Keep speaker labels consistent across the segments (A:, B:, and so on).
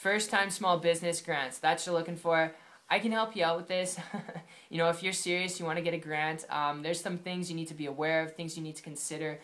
A: First-time small business grants, that's what you're looking for. I can help you out with this. If you're serious, you want to get a grant, there's some things you need to be aware of, things you need to consider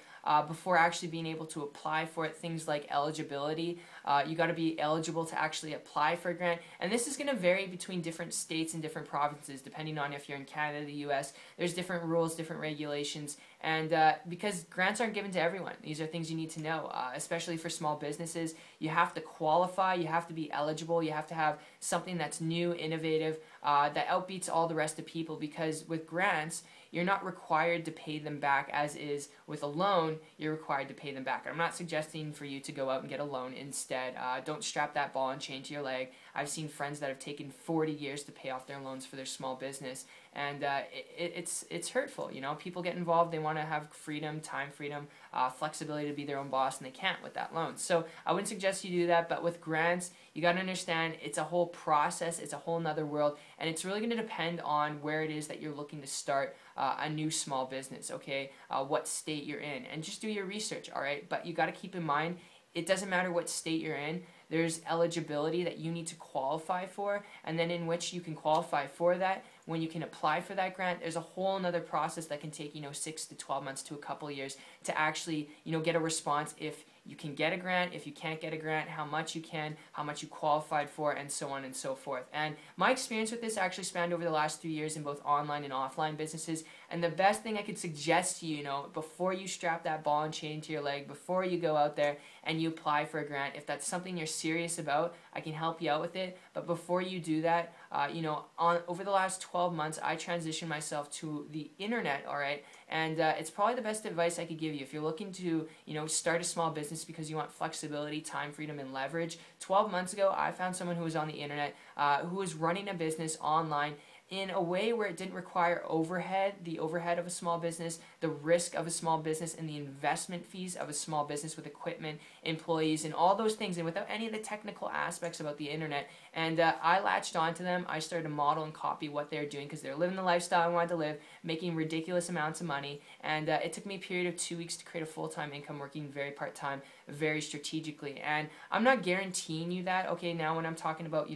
A: before actually being able to apply for it. Things like eligibility. You got to be eligible to actually apply for a grant, and this is going to vary between different states and different provinces depending on if you're in Canada, the US. There's different rules, different regulations, and because grants aren't given to everyone. These are things you need to know, especially for small businesses. You have to qualify, you have to be eligible, you have to have something that's new, innovative, that outbeats all the rest of people, because with grants, you're not required to pay them back as is with a loan. You're required to pay them back. I'm not suggesting for you to go out and get a loan instead. Don't strap that ball and chain to your leg. I've seen friends that have taken 40 years to pay off their loans for their small business, and it's hurtful. People get involved. They want to have freedom, time freedom, flexibility to be their own boss, and they can't with that loan. So I wouldn't suggest you do that, but with grants, you got to understand it's a whole process. It's a whole nother world, and it's really going to depend on where it is that you're looking to start a new small business, okay? What state you're in, and just do your research, all right? But you got to keep in mind, it doesn't matter what state you're in. There's eligibility that you need to qualify for, and then in which you can qualify for that. When you can apply for that grant, there's a whole other process that can take 6 to 12 months to a couple years to actually get a response if you can get a grant, if you can't get a grant, how much you can, how much you qualified for, and so on and so forth. And my experience with this actually spanned over the last 3 years in both online and offline businesses. And the best thing I could suggest to you, before you strap that ball and chain to your leg, before you go out there and you apply for a grant, if that's something you're serious about, I can help you out with it. But before you do that, over the last 12 months, I transitioned myself to the internet, all right? And it's probably the best advice I could give you. If you're looking to, start a small business because you want flexibility, time freedom, and leverage, 12 months ago, I found someone who was on the internet, who was running a business online in a way where it didn't require the overhead of a small business, the risk of a small business, and the investment fees of a small business with equipment, employees, and all those things, and without any of the technical aspects about the internet. And I latched onto them. I started to model and copy what they're doing because they're living the lifestyle I wanted to live, making ridiculous amounts of money. And it took me a period of 2 weeks to create a full-time income, working very part-time, very strategically. And I'm not guaranteeing you that, okay, now when I'm talking about,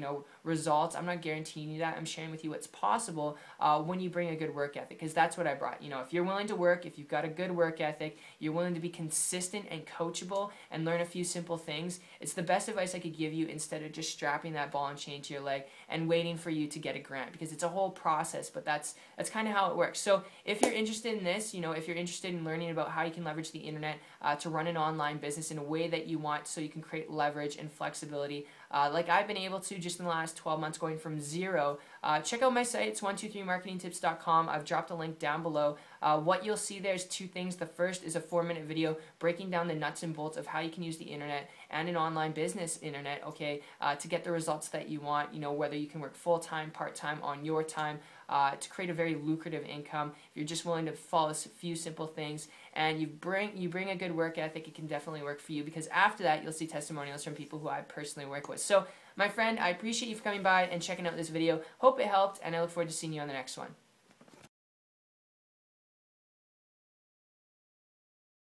A: results, I'm not guaranteeing you that. I'm sharing with you what's possible when you bring a good work ethic, because that's what I brought. If you're willing to work, if you've got a good work ethic, you're willing to be consistent and coachable and learn a few simple things, it's the best advice I could give you instead of just strapping that ball and chain to your leg and waiting for you to get a grant, because it's a whole process, but that's kind of how it works. So if you're interested in this, if you're interested in learning about how you can leverage the internet to run an online business in a way that you want so you can create leverage and flexibility, like I've been able to just in the last 12 months going from zero, check out my site. It's 123marketingtips.com. I've dropped a link down below. What you'll see there is two things. The first is a 4-minute video breaking down the nuts and bolts of how you can use the internet and an online business internet, okay, to get the results that you want, whether you can work full-time, part-time, on your time, to create a very lucrative income. If you're just willing to follow a few simple things and you bring a good work ethic, it can definitely work for you, because after that you'll see testimonials from people who I personally work with. So my friend, I appreciate you for coming by and checking out this video. Hope it helped, and I look forward to seeing you on the next one.